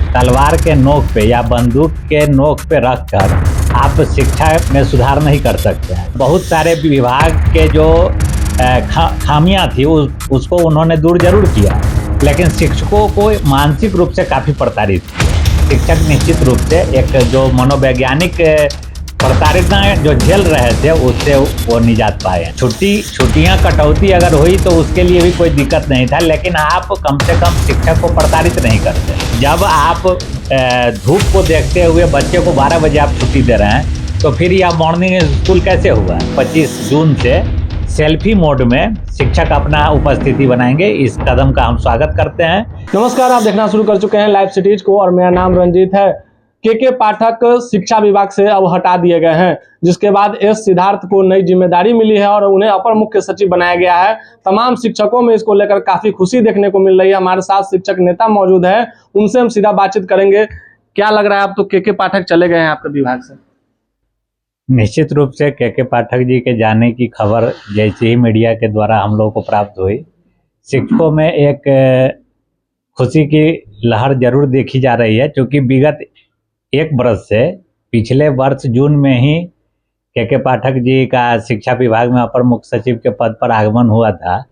तलवार के नोक पे या बंदूक के नोक पे रखकर आप शिक्षा में सुधार नहीं कर सकते हैं। बहुत सारे विभाग के जो खामियां थी उसको उन्होंने दूर जरूर किया, लेकिन शिक्षकों को मानसिक रूप से काफ़ी प्रताड़ित किया। शिक्षक निश्चित रूप से एक जो मनोवैज्ञानिक प्रताड़ना जो झेल रहे थे उससे वो निजात पाए। छुट्टियां कटौती अगर हुई तो उसके लिए भी कोई दिक्कत नहीं था, लेकिन आप कम से कम शिक्षक को प्रताड़ित नहीं करते। जब आप धूप को देखते हुए बच्चे को 12 बजे आप छुट्टी दे रहे हैं तो फिर यह मॉर्निंग स्कूल कैसे हुआ। 25 जून से सेल्फी मोड में शिक्षक अपना उपस्थिति बनाएंगे। इस कदम का हम स्वागत करते हैं। नमस्कार, आप देखना शुरू कर चुके हैं लाइव सिटीज को और मेरा नाम रंजीत है। के पाठक शिक्षा विभाग से अब हटा दिए गए हैं, जिसके बाद एस सिद्धार्थ को नई जिम्मेदारी मिली है और उन्हें अपर मुख्य सचिव बनाया गया है। तमाम शिक्षकों में इसको लेकर काफी खुशी देखने को मिल रही है। हमारे साथ शिक्षक नेता मौजूद है, उनसे हम सीधा बातचीत करेंगे। क्या लग रहा है, आप तो के पाठक चले गए हैं आपके विभाग से? निश्चित रूप से के पाठक जी के जाने की खबर जैसे ही मीडिया के द्वारा हम लोगों को प्राप्त हुई, शिक्षकों में एक खुशी की लहर जरूर देखी जा रही है, क्योंकि विगत एक वर्ष से पिछले वर्ष जून में ही के पाठक जी का शिक्षा विभाग में अपर मुख्य सचिव के पद पर आगमन हुआ था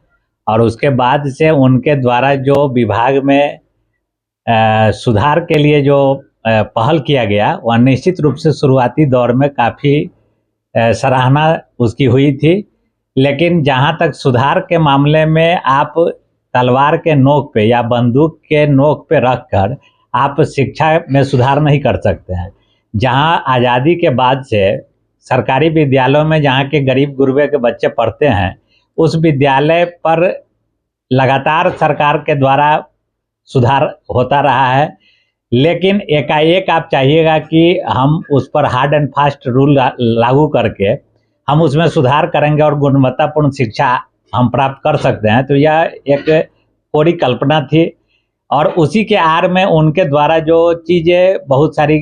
और उसके बाद से उनके द्वारा जो विभाग में सुधार के लिए जो पहल किया गया वह निश्चित रूप से शुरुआती दौर में काफ़ी सराहना उसकी हुई थी। लेकिन जहाँ तक सुधार के मामले में आप तलवार के नोक पे या बंदूक के नोक पे रखकर आप शिक्षा में सुधार नहीं कर सकते हैं। जहाँ आज़ादी के बाद से सरकारी विद्यालयों में जहाँ के गरीब गुरबे के बच्चे पढ़ते हैं, उस विद्यालय पर लगातार सरकार के द्वारा सुधार होता रहा है, लेकिन एकाएक आप चाहिएगा कि हम उस पर हार्ड एंड फास्ट रूल लागू करके हम उसमें सुधार करेंगे और गुणवत्तापूर्ण शिक्षा हम प्राप्त कर सकते हैं, तो यह एक पूरी कल्पना थी। और उसी के आड़ में उनके द्वारा जो चीज़ें बहुत सारी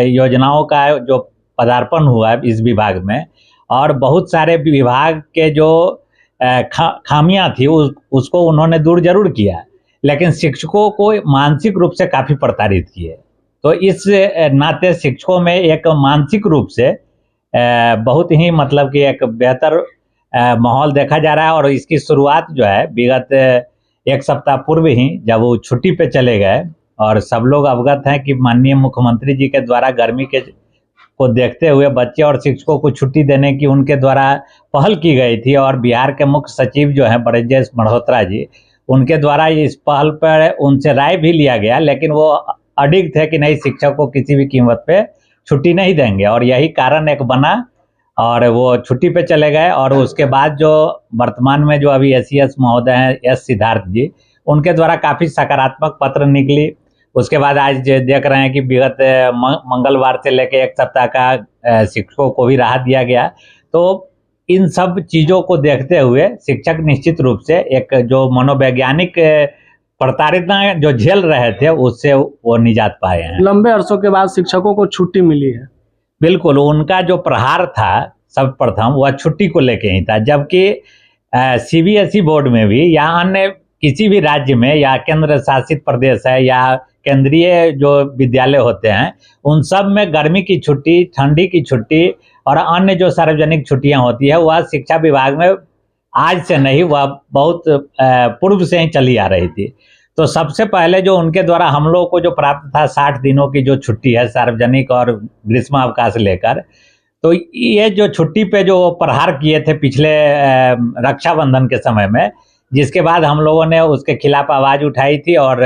योजनाओं का जो पदार्पण हुआ है इस विभाग में, और बहुत सारे विभाग के जो खामियां थी उसको उन्होंने दूर जरूर किया, लेकिन शिक्षकों को मानसिक रूप से काफ़ी प्रताड़ित किए। तो इस नाते शिक्षकों में एक मानसिक रूप से बहुत ही मतलब कि एक बेहतर माहौल देखा जा रहा है। और इसकी शुरुआत जो है विगत एक सप्ताह पूर्व ही जब वो छुट्टी पे चले गए, और सब लोग अवगत हैं कि माननीय मुख्यमंत्री जी के द्वारा गर्मी के को देखते हुए बच्चे और शिक्षकों को छुट्टी देने की उनके द्वारा पहल की गई थी। और बिहार के मुख्य सचिव जो हैं ब्रजेश मल्होत्रा जी, उनके द्वारा इस पहल पर उनसे राय भी लिया गया, लेकिन वो अडिग थे कि नहीं, शिक्षक को किसी भी कीमत पे छुट्टी नहीं देंगे, और यही कारण एक बना और वो छुट्टी पे चले गए। और उसके बाद जो वर्तमान में जो अभी एस महोदय हैं एस सिद्धार्थ जी, उनके द्वारा काफ़ी सकारात्मक पत्र निकली। उसके बाद आज देख रहे हैं कि विगत मंगलवार से लेकर एक सप्ताह का शिक्षकों को भी राहत दिया गया। तो इन सब चीज़ों को देखते हुए शिक्षक निश्चित रूप से एक जो मनोवैज्ञानिक प्रताड़ना जो झेल रहे थे उससे वो निजात पाए हैं। लंबे अरसों के बाद शिक्षकों को छुट्टी मिली है। बिल्कुल, उनका जो प्रहार था सर्वप्रथम वह छुट्टी को लेके ही था, जबकि CBSE बोर्ड में भी या अन्य किसी भी राज्य में या केंद्र शासित प्रदेश है या केंद्रीय जो विद्यालय होते हैं, उन सब में गर्मी की छुट्टी, ठंडी की छुट्टी और अन्य जो सार्वजनिक छुट्टियां होती है वह शिक्षा विभाग में आज से नहीं, वह बहुत पूर्व से ही चली आ रही थी। तो सबसे पहले जो उनके द्वारा हम लोगों को जो प्राप्त था 60 दिनों की जो छुट्टी है सार्वजनिक और ग्रीष्मावकाश लेकर, तो ये जो छुट्टी पे जो प्रहार किए थे पिछले रक्षाबंधन के समय में, जिसके बाद हम लोगों ने उसके खिलाफ आवाज़ उठाई थी और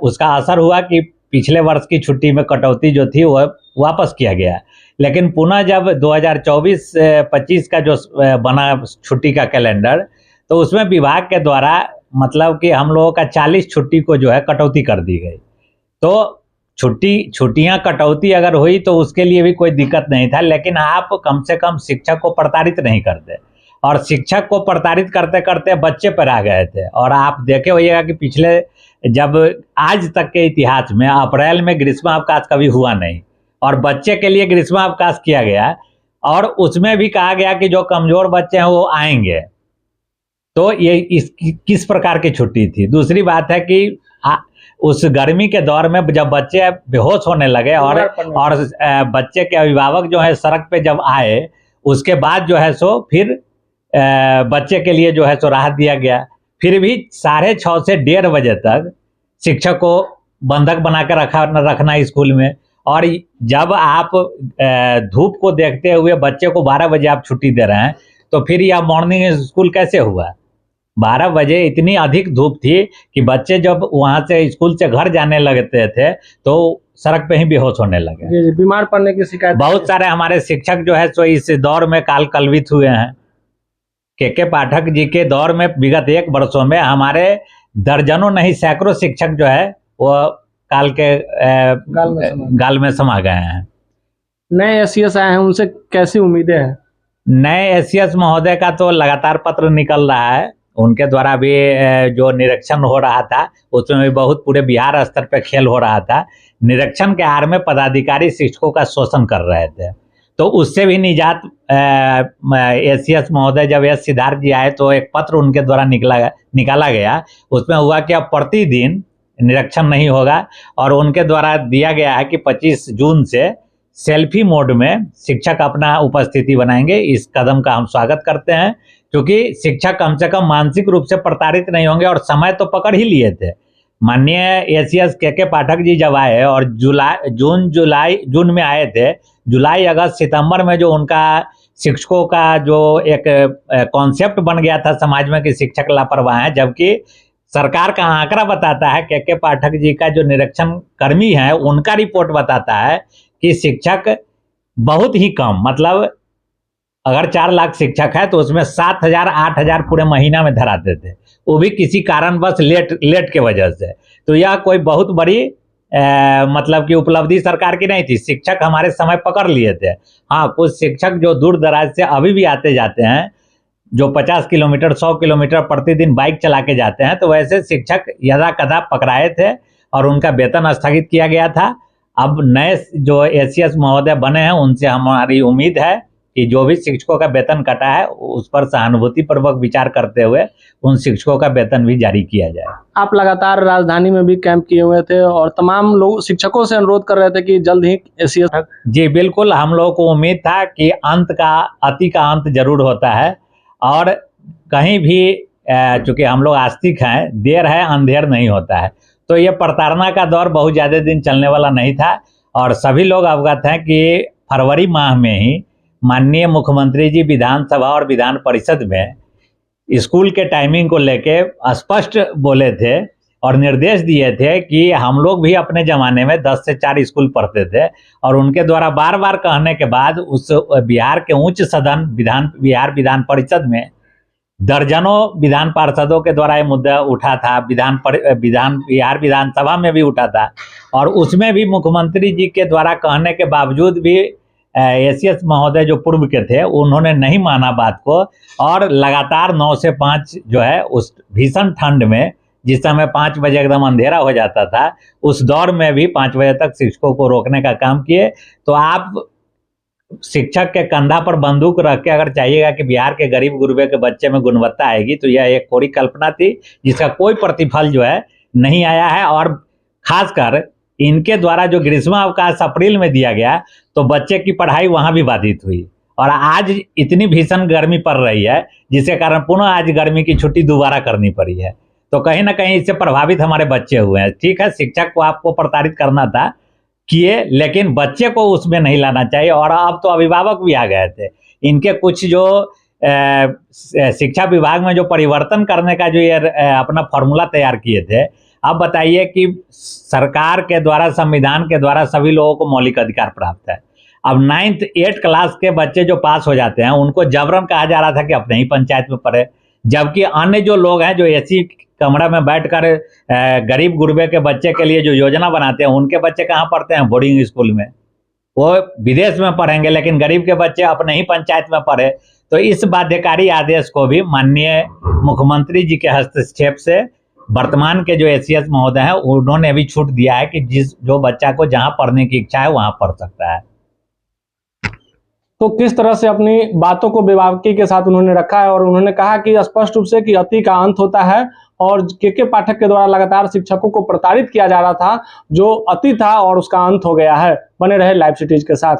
उसका असर हुआ कि पिछले वर्ष की छुट्टी में कटौती जो थी वह वापस किया गया। लेकिन पुनः जब 2024-25 का जो बना छुट्टी का कैलेंडर, तो उसमें विभाग के द्वारा मतलब कि हम लोगों का 40 छुट्टी को जो है कटौती कर दी गई। तो छुट्टियां कटौती अगर हुई तो उसके लिए भी कोई दिक्कत नहीं था, लेकिन आप कम से कम शिक्षक को प्रताड़ित नहीं करते, और शिक्षक को प्रताड़ित करते करते बच्चे पर आ गए थे। और आप देखे होइएगा कि पिछले जब आज तक के इतिहास में अप्रैल में ग्रीष्मावकाश कभी हुआ नहीं, और बच्चे के लिए ग्रीष्मावकाश किया गया, और उसमें भी कहा गया कि जो कमजोर बच्चे हैं वो आएंगे। तो ये किस प्रकार की छुट्टी थी। दूसरी बात है कि उस गर्मी के दौर में जब बच्चे बेहोश होने लगे और बच्चे के अभिभावक जो है सड़क पे जब आए, उसके बाद जो है सो फिर बच्चे के लिए जो है सो राहत दिया गया। फिर भी 6:30 से 1:30 बजे तक शिक्षक को बंधक बना कर रखना स्कूल में। और जब आप धूप को देखते हुए बच्चे को 12 बजे आप छुट्टी दे रहे हैं, तो फिर यह मॉर्निंग स्कूल कैसे हुआ? 12 बजे इतनी अधिक धूप थी कि बच्चे जब वहां से स्कूल से घर जाने लगते थे तो सड़क पे ही बेहोश होने लगे। जी, बीमार पड़ने की शिकायत बहुत सारे हमारे शिक्षक जो है सो इस दौर में काल कलवित हुए हैं। के पाठक जी के दौर में विगत 1 वर्षों में हमारे दर्जनों नहीं सैकड़ों शिक्षक जो है वो काल के गाल में समा गए हैं। नए एसीएस आए हैं, उनसे कैसी उम्मीदें हैं? नए एसीएस महोदय का तो लगातार पत्र निकल रहा है। उनके द्वारा भी जो निरीक्षण हो रहा था उसमें भी बहुत पूरे बिहार स्तर पे खेल हो रहा था। निरीक्षण के आड़ में पदाधिकारी शिक्षकों का शोषण कर रहे थे, तो उससे भी निजात एसीएस महोदय जब एस सिद्धार्थ जी आए तो एक पत्र उनके द्वारा निकाला गया। उसमें हुआ कि अब प्रतिदिन निरीक्षण नहीं होगा और उनके द्वारा दिया गया है कि 25 जून से सेल्फी मोड में शिक्षक अपना उपस्थिति बनाएंगे। इस कदम का हम स्वागत करते हैं, क्योंकि शिक्षक कम से कम मानसिक रूप से प्रताड़ित नहीं होंगे। और समय तो पकड़ ही लिए थे। माननीय एसीएस के पाठक जी जब आए और जून में आए थे, जुलाई अगस्त सितंबर में जो उनका शिक्षकों का जो एक कॉन्सेप्ट बन गया था समाज में कि शिक्षक लापरवाह हैं, जबकि सरकार का आंकड़ा बताता है के पाठक जी का जो निरीक्षण कर्मी है उनका रिपोर्ट बताता है कि शिक्षक बहुत ही कम, मतलब अगर 4 लाख शिक्षक है तो उसमें 7,000 8,000 पूरे महीना में धराते थे, वो भी किसी कारणवश लेट के वजह से। तो यह कोई बहुत बड़ी मतलब कि उपलब्धि सरकार की नहीं थी। शिक्षक हमारे समय पकड़ लिए थे। हाँ, कुछ शिक्षक जो दूर दराज से अभी भी आते जाते हैं, जो 50 किलोमीटर 100 किलोमीटर प्रतिदिन बाइक चला के जाते हैं, तो वैसे शिक्षक यदा कदा पकड़ाए थे और उनका वेतन स्थगित किया गया था। अब नए जो एसीएस महोदय बने हैं उनसे हमारी उम्मीद है कि जो भी शिक्षकों का वेतन कटा है उस पर सहानुभूतिपूर्वक विचार करते हुए उन शिक्षकों का वेतन भी जारी किया जाए। आप लगातार राजधानी में भी कैंप किए हुए थे और तमाम लोग शिक्षकों से अनुरोध कर रहे थे कि जल्द ही एसीएस। जी बिल्कुल, हम लोगों को उम्मीद था कि अति का अंत जरूर होता है और कहीं भी चूंकि हम लोग आस्तिक हैं, देर है अंधेर नहीं होता है। तो ये प्रताड़ना का दौर बहुत ज़्यादा दिन चलने वाला नहीं था और सभी लोग अवगत हैं कि फरवरी माह में ही माननीय मुख्यमंत्री जी विधानसभा और विधान परिषद में स्कूल के टाइमिंग को लेके स्पष्ट बोले थे और निर्देश दिए थे कि हम लोग भी अपने ज़माने में 10 से 4 स्कूल पढ़ते थे और उनके द्वारा बार बार कहने के बाद उस बिहार के उच्च सदन बिहार विधान परिषद में दर्जनों विधान पार्षदों के द्वारा ये मुद्दा उठा था। बिहार विधानसभा में भी उठा था और उसमें भी मुख्यमंत्री जी के द्वारा कहने के बावजूद भी एसीएस महोदय जो पूर्व के थे उन्होंने नहीं माना बात को और लगातार 9 से 5 जो है उस भीषण ठंड में, जिस समय 5 बजे एकदम अंधेरा हो जाता था, उस दौर में भी 5 बजे तक शिक्षकों को रोकने का काम किए। तो आप शिक्षक के कंधा पर बंदूक रख के अगर चाहिएगा कि बिहार के गरीब गुरबे के बच्चे में गुणवत्ता आएगी, तो यह एक कोरी कल्पना थी जिसका कोई प्रतिफल जो है नहीं आया है। और खासकर इनके द्वारा जो ग्रीष्मावकाश अप्रैल में दिया गया तो बच्चे की पढ़ाई वहां भी बाधित हुई और आज इतनी भीषण गर्मी पड़ रही है जिसके कारण पुनः आज गर्मी की छुट्टी दोबारा करनी पड़ी है। तो कहीं ना कहीं इससे प्रभावित हमारे बच्चे हुए हैं। ठीक है, शिक्षक को आपको प्रताड़ित करना था, किए, लेकिन बच्चे को उसमें नहीं लाना चाहिए। और अब तो अभिभावक भी आ गए थे। इनके कुछ जो शिक्षा विभाग में जो परिवर्तन करने का जो ये अपना फॉर्मूला तैयार किए थे, अब बताइए कि सरकार के द्वारा, संविधान के द्वारा सभी लोगों को मौलिक अधिकार प्राप्त है। अब 9th 8th क्लास के बच्चे जो पास हो जाते हैं उनको जबरन कहा जा रहा था कि अपने ही पंचायत में पढ़े, जबकि अन्य जो लोग हैं जो एसी कमरा में बैठकर गरीब गुरबे के बच्चे के लिए जो योजना बनाते हैं, उनके बच्चे कहाँ पढ़ते हैं? बोर्डिंग स्कूल में। वो विदेश में पढ़ेंगे लेकिन गरीब के बच्चे अपने ही पंचायत में पढ़े। तो इस बाध्यकारी आदेश को भी माननीय मुख्यमंत्री जी के हस्तक्षेप से वर्तमान के जो एसीएस महोदय हैं उन्होंने भी छूट दिया है कि जो बच्चा को जहां पढ़ने की इच्छा है वहां पढ़ सकता है। तो किस तरह से अपनी बातों को बेबाकी के साथ उन्होंने रखा है और उन्होंने कहा कि स्पष्ट रूप से कि अति का अंत होता है और के पाठक के द्वारा लगातार शिक्षकों को प्रताड़ित किया जा रहा था, जो अति था और उसका अंत हो गया है। बने रहे लाइव सिटीज के साथ।